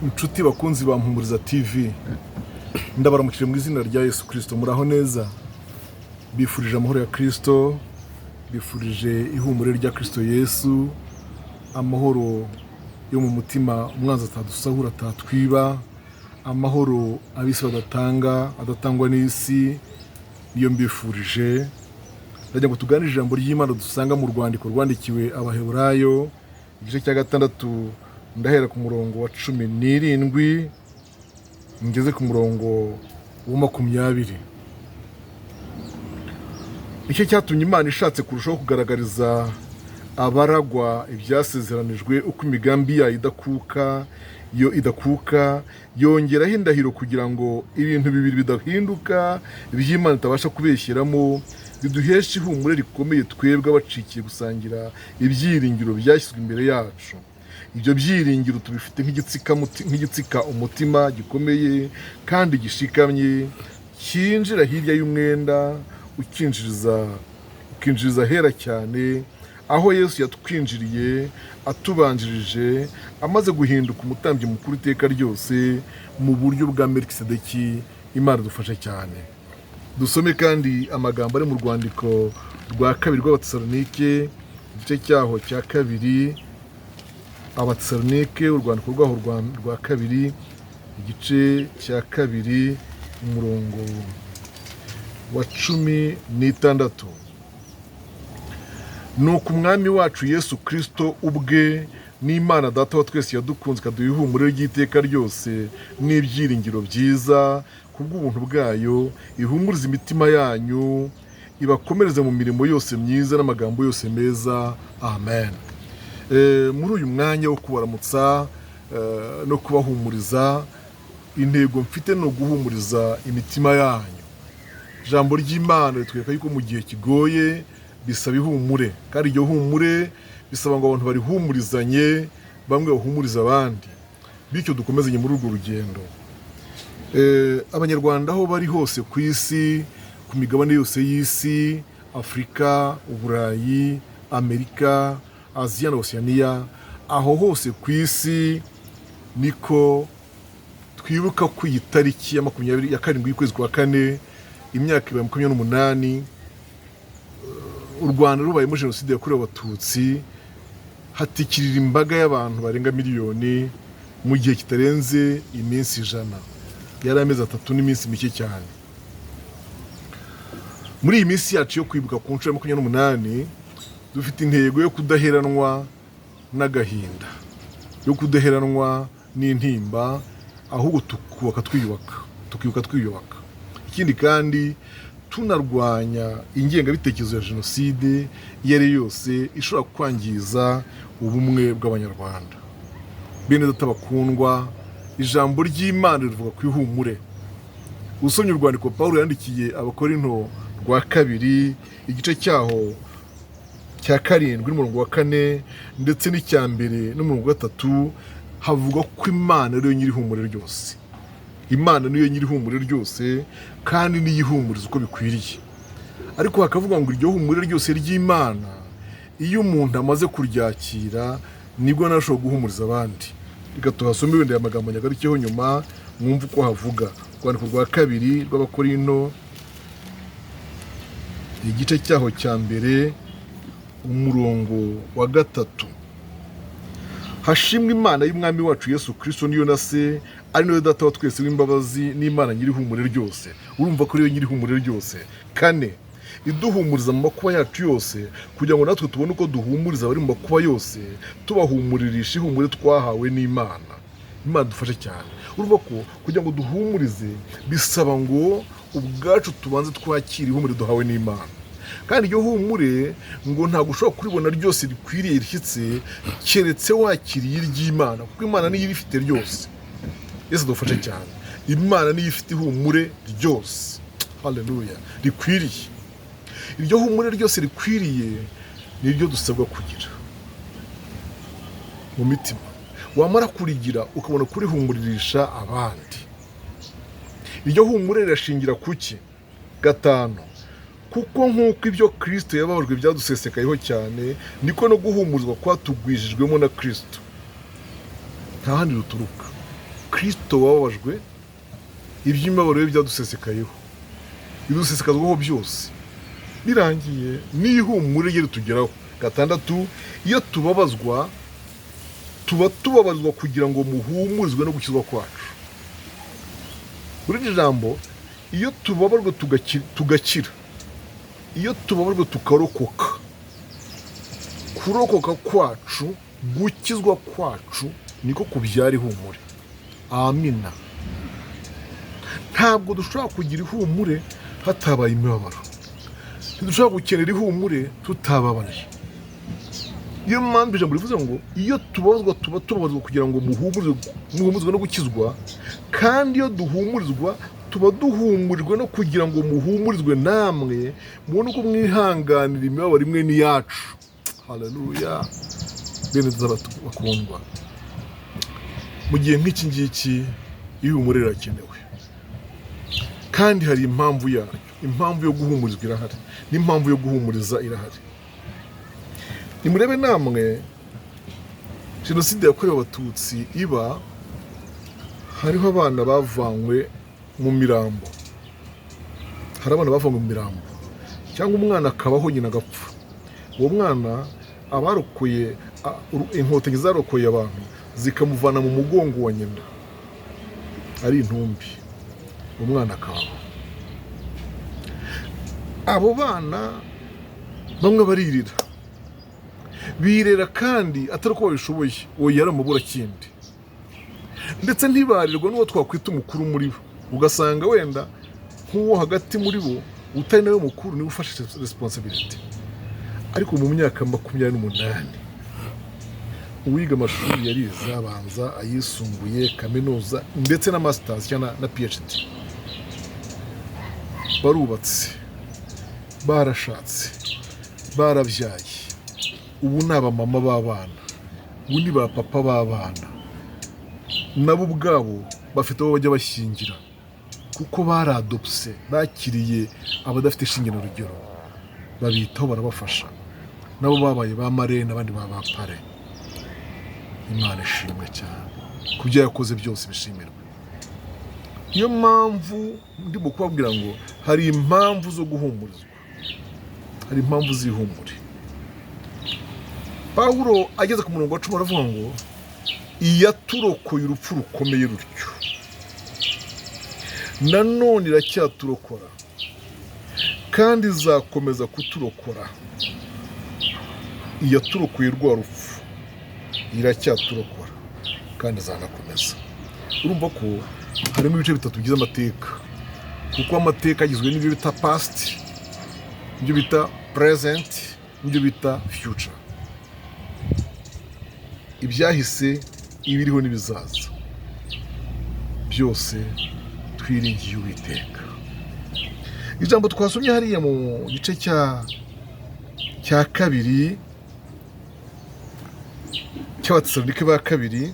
inshuti bakunzi ba MPUMURIZA TV, ndabaramukije mu izina rya Yesu Kristo. Muraho neza? Bifurije amahoro ya Kristo, bifurije ihumure rya Kristo Yesu, amahoro yo mu mutima umwanzi atadusahura atatwiba, amahoro abisi badatanga adatangwa n'isi, niyo mbifurije. Ndagira ngo tuganire ijambo ry'Imana dusanga mu rwandiko rwandikiwe abaheburayo igice cya 6, ndahera ku murongo wa 17 ngeze ku murongo wa 20. Icyo cyatumye Imana ishatse kurushaho kugaragariza abaragwa ibyasezeranijwe uko imigambi yayo idakuka yongeraho indahiro kugira ngo ibintu bibiri bidahinduka iby'Imana itabasha kubeshyiramo, biduhesha ihumure rikomeye twebwe abacikiye gusangira ibyiringiro byashyizwe imbere yacu. Ibyo byiringiro tubifite nk'igitsika umutima gikomeye kandi gishikamye, cyinjira hirya y'umwenda ukinjiriza hera cyane, aho Yesu yatwinjiriye atubanjirije amaze guhinduka umutambyi mukuru iteka ryose mu buryo bwa Melikisedeki. Imana dufashe cyane. Dusome kandi amagambo ari mu rwandiko rwa 2 rw'Abatesalonike igice cyaho cya 2, Abatesalonike urwandiko rwaho rwa 2 igice cya 2 umurongo wa 16. Nuko umwami wacu Yesu Kristo ubwe n'Imana Data wa twese yadukunze ikaduha ihumure ry'iteka ryose n'ibyiringiro byiza kubw'ubuntu bwayo, ihumuriza imitima yanyu, ibakomereze mu mirimo yose myiza n'amagambo yose meza. Amen. Muri uyu mwanya wo kubaramutsa no kubahumuriza, intego mfite no guhumuriza imitima yanyu. Ijambo ry'Imana ritwereka yuko mu gihe kigoye bisaba ihumure, kandi iryo humure bisaba ngo abantu barihumurizanye, bamwe bahumuriza abandi, bityo dukomezanye muri urwo rugendo. Abanyarwanda aho bari hose ku isi, ku migabane yose y'isi, Afurika, Uburayi, Amerika, Aziya na Oceania, aho hose ku isi niko twibuka ku itariki ya 27 y'ukwezi kwa 4 imyaka 28 u Rwanda rubayemo jenoside yakorewe Abatutsi, hatikirira imbaga y'abantu barenga miliyoni mu gihe kitarenze iminsi 100. Yari amezi 3 n'iminsi mike cyane. Muri iyi minsi yacu yo kwibuka ku nshuro ya 28 dufite intego yo kudaheranwa n'agahinda, yo kudaheranwa n'intimba, ahubwo tukibuka twiyubaka. Ikindi kandi tunarwanya ingengabitekerezo ya jenoside iyo ari yose ishobora kwangiza ubumwe bw'Abanyarwanda. Bene data bakundwa, ijambo ry'Imana rivuga ku ihumure. Usomye urwandiko Pawulo yandikiye Abakorinto rwa 2 igice cyaho cya 7 n'umurongo wa 4 ndetse n'icya 1 n'umurongo wa 3, havuga ko Imana ariyo nyiri ihumure ryose. Imana niyo nyiri ihumure ryose kandi niyihumuriza uko bikwiriye. Ariko hakavuga ngo iryo humure ryose ry'Imana iyo umuntu amaze kuryakira nibwo nashobora guhumuriza abandi. Reka tuhasome wenda amagambo nyagarukeho nyuma mwumva uko havuga. Urwandiko rwa 2 rw'Abakorinto igice cyaho cya 1 umurongo wa 3. Hashimwe Imana y'umwami wacu Yesu Kristo niyo na se, ari nawe Data wa twese w'imbabazi n'Imana nyiri ihumure ryose. Urumva ko ariyo nyiri ihumure ryose. 4, iduhumuriza mu makuba yacu yose, kugira ngo natwe tubone uko duhumuriza abari mu makuba yose, tubahumuririsha ihumure twahawe n'Imana. Imana dufashe cyane. Urumva ko kugira ngo duhumurize bisaba ngo ubwacu tubanze twakira ihumure duhawe n'Imana. Kandi iryo humure ngo ntabwo ushobora kuribona ryose rikwiriye rishyitse keretse wakiriye iry'Imana, kuko Imana niyo irifite ryose. Yesu dufashe cyane. Imana niyo ifite ihumure ryose. Haleluya. Rikwiriye. Iryo humure ryose rikwiriye niryo dusabwa kugira mu mitima. Wamara kurigira ukabona kurihumuririsha abandi. Iryo humure rirashingira kuki? 5, kuko nk'uko ibyo Kristo yababajwe byadusesekayeho cyane, niko no guhumurizwa kwatugwijijwemo na Kristo. Nta handi ruturuka. Kristo wababajwe iby'imibabaro ye byadusesekayeho, bidusesekazwaho byose, birangiye n'ihumure rye ritugeraho. 6, iyo tubabazwa tuba tubabazwa kugira ngo muhumurizwe no gukizwa kwacu. Muri iri jambo, iyo tubabarwa tugakira, iyo tubabarwa tukarokoka, kurokoka kwacu, gukizwa kwacu niko kubyara ihumure. Amina. Ntabwo dushobora kugira ihumure hatabaye imibabaro, ntidushobora gukenera ihumure tutababaye. Iyo mpamvu ijambo rivuze ngo iyo tubabazwa tuba tubabazwa kugira ngo muhumurizwe no gukizwa, kandi iyo duhumurizwa tuba duhumurijwe no kugira ngo muhumurizwe namwe mubone uko mwihanganira imibabaro imwe n'iyacu. Haleluya. Bene bakundwa, mu gihe nk'iki ngiki ihumure rirakenewe, kandi hari impamvu yayo. Impamvu yo guhumurizwa irahari, n'impamvu yo guhumuriza irahari. Nimurebe namwe, jenoside yakorewe abatutsi iba, hariho abana bavanywe mu mirambo, hari abana bavanywe mu mirambo, cyangwa umwana akabaho nyina agapfa. Uwo mwana abarokoye, inkotanyi zarokoye abantu zikamuvana mu mugongo wa nyina ari intumbi, umwana akabaho. Abo bana bamwe baririra, birera kandi atari uko babishoboye, uwo yari amabura kindi, ndetse ntibarirwa n'uwo twakwita umukuru muri bo. Ugasanga wenda nk'uwo hagati muri bo utari nawe mukuru niwe ufashe responsibility. Ariko mu myaka 28 uwiga amashuri yarize abanza, ayisumbuye, kaminuza ndetse na masters cyangwa na PhD, barubatse, barashatse, barabyaye, ubu ni abamama b'abana, ubu ni ba papa b'abana, nabo ubwabo bafite abo bajya bashyingira kuko baradopse, bakiriye abadafite ishinge na rugero, babitaho barabafasha, nabo babaye ba marene, abandi ba pare. Imana ishimwe cyane ku byo yakoze byose, bishimirwe. Iyo mpamvu ndimo kubabwira ngo hari impamvu zo guhumurizwa, hari impamvu z'ihumure. Pawulo ageze ku murongo wa 10 aravuga ngo iyaturokoye urupfu rukomeye rutyo, nanone iracyaturokora kandi izakomeza kuturokora. Iyaturokoye rwa rupfu iracyaturokora kandi izanakomeza. Urumva ko harimo ibice bitatu bigize amateka, kuko amateka agizwe n'ibyo bita past, ibyo bita present, ibyo bita future. Ibyahise, ibiriho n'ibizaza, byose twiringiye Uwiteka. Ijambo twasomye hariya mu gice cya 2 cy'Abatesalonike ba 2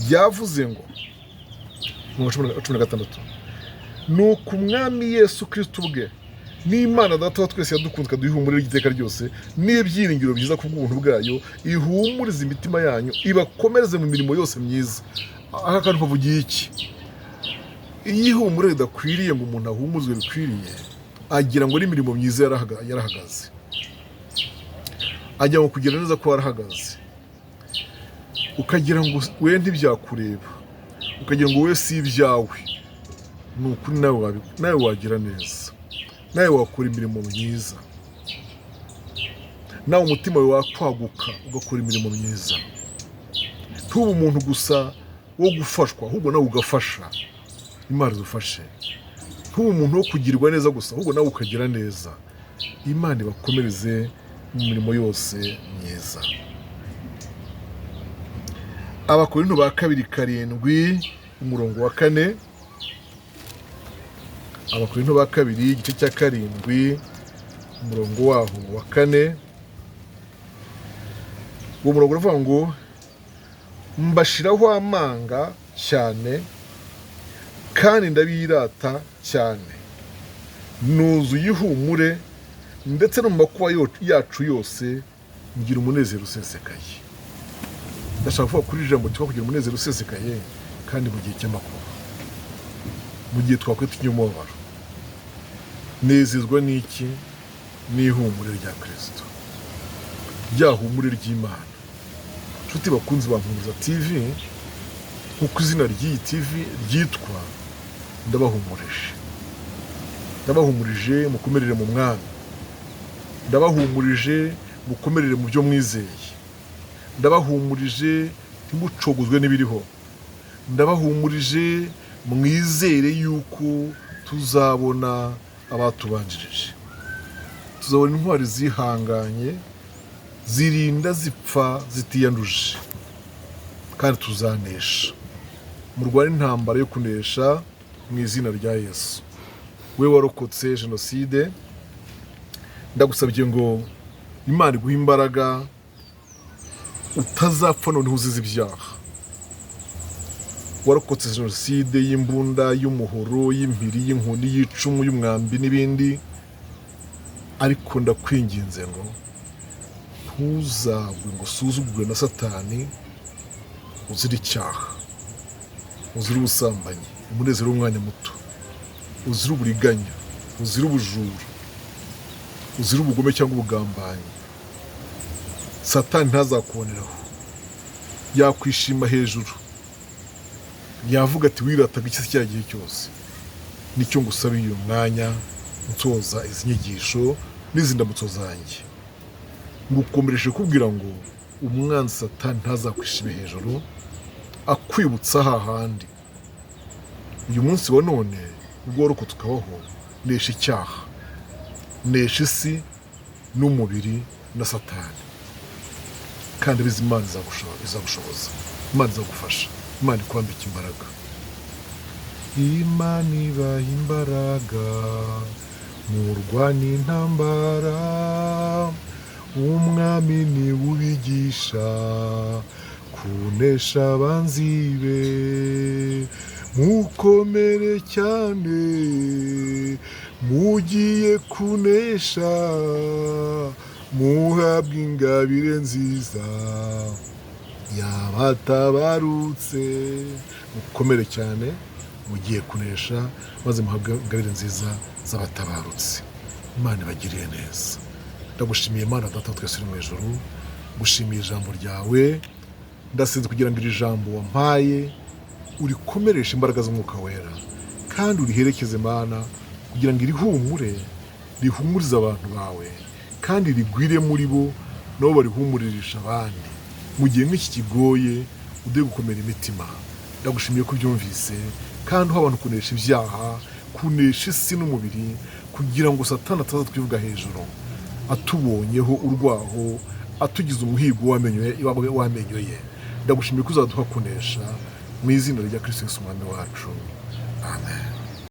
byavuze ngo mu 16, nuko umwami Yesu Kristo ubwe n'Imana Data wa twese yadukunze kaduhumurira igiteka ryose n'ibyiringiro byiza ku bw'ubuntu bwayo, ihumuriza imitima yanyu, ibakomereze mu mirimo yose myiza. Aha kandi bavugiye iki? Iyo ihumure ridakwiriye ngo umuntu ahumurizwe bikwiriye, agira ngo n'imirimo myiza yarahagaze, ajya ngo kugira neza ko warahagaze, ukagira ngo we ntibyakureba, ukagira ngo we si ibyawe. Ni ukuri nawe wagira neza, nawe wakora imirimo myiza, nawe umutima wawe wakwaguka ugakora imirimo myiza. Ntube umuntu gusa wo gufashwa, ahubwo nawe ugafasha. Imana idufashe. Ntube umuntu wo kugirwa neza gusa, ahubwo nawe ukagira neza. Imana ibakomereze mu mirimo yose myiza. Abakorinto ba 2:7 umurongo wa 4. Abakorinto ba 2 igice cya 7 umurongo waho wa 4. Uwo murongo uravuga ngo mbashiraho amanga cyane kandi ndabirata cyane, nuzuye ihumure, ndetse no mu makuba yacu yose ngira umunezero usesekaye. ndashaka kuvuga kuri ijambo cyangwa kugira umunezero usesekaye kandi mu gihe cy'amakuba, mu gihe twakwita inyumubabaro. Nezezwa n'iki? N'ihumure rya Kristo, rya humure ry'Imana. Nshuti bakunzi ba MPUMURIZA TV, nk'uko izina ry'iyi TV ryitwa, ndabahumurije. Ndabahumurije mukomerere mu mwami, ndabahumurije mukomerere mu byo mwizeye, ndabahumurije ntimucogozwe n'ibiriho, ndabahumurije mwizere yuko tuzabona abatubanjirije, tuzabona intwari zihanganye zirinda zipfa zitiyanduje, kandi tuzanesha. Murwane intambara yo kunesha mu izina rya Yesu. We warokotse jenoside, ndagusabye ngo Imana iguhe imbaraga utazapfa noneho uzize ibyaha. Warokotse jenoside y'imbunda, y'umuhoro, y'impiri, y'inkoni, y'icumu, y'umwambi n'ibindi, ariko ndakwinginze ngo ntuzagwe ngo usuzugurwe na Satani uzira icyaha, uzira ubusambanyi, umunezero w'umwanya muto, uzira uburiganya, uzira ubujura, uzira ubugome cyangwa ubugambanyi. Satani ntazakuboneraho, yakwishima hejuru, yavuga ati wirataga iki cya gihe cyose. Nicyo ngusabiye uyu mwanya nsoza izi nyigisho n'izi ndamutso zanjye, ngukomereje kubwira ngo umwanzi Satani ntazakwishime hejuru akwibutsa hahandi. Uyu munsi wa none ubwo warokotse tukabaho, nesha icyaha, nesha isi n'umubiri na Satani, kandi bizi Imana izagushoboza, Imana izagufasha, Imana ikwambika imbaraga. Imana ibaha imbaraga murwana intambara, umwami niwe ubigisha kunesha abanzi be. Mukomere cyane mugiye kunesha, muhabwe ingabire nziza yabatabarutse. Mukomere cyane mugiye kunesha, maze muhabwe ingabire nziza z'abatabarutse. Imana ibagiriye neza. Ndagushimiye Mana Data twese uri mu ijuru, gushimiye ijambo ryawe, ndasenze kugira ngo iri jambo wampaye urikomereshe imbaraga z'umwuka wera, kandi uriherekeze Mana, kugira ngo irihumure rihumurize abantu bawe, kandi rigwire muri bo nabo barihumuririsha abandi. Mu gihe nk'iki kigoye ude gukomera imitima, ndagushimiye ko ubyumvise, kandi uha abantu kunesha ibyaha, kunesha isi n'umubiri, kugira ngo Satani ataza twivuga hejuru atubonyeho urwaho, atugize umuhigo w'amenyo ye. Ndagushimiye ko uzaduha kunesha, mu izina rya Kristo Yesu umwami wacu. Amen.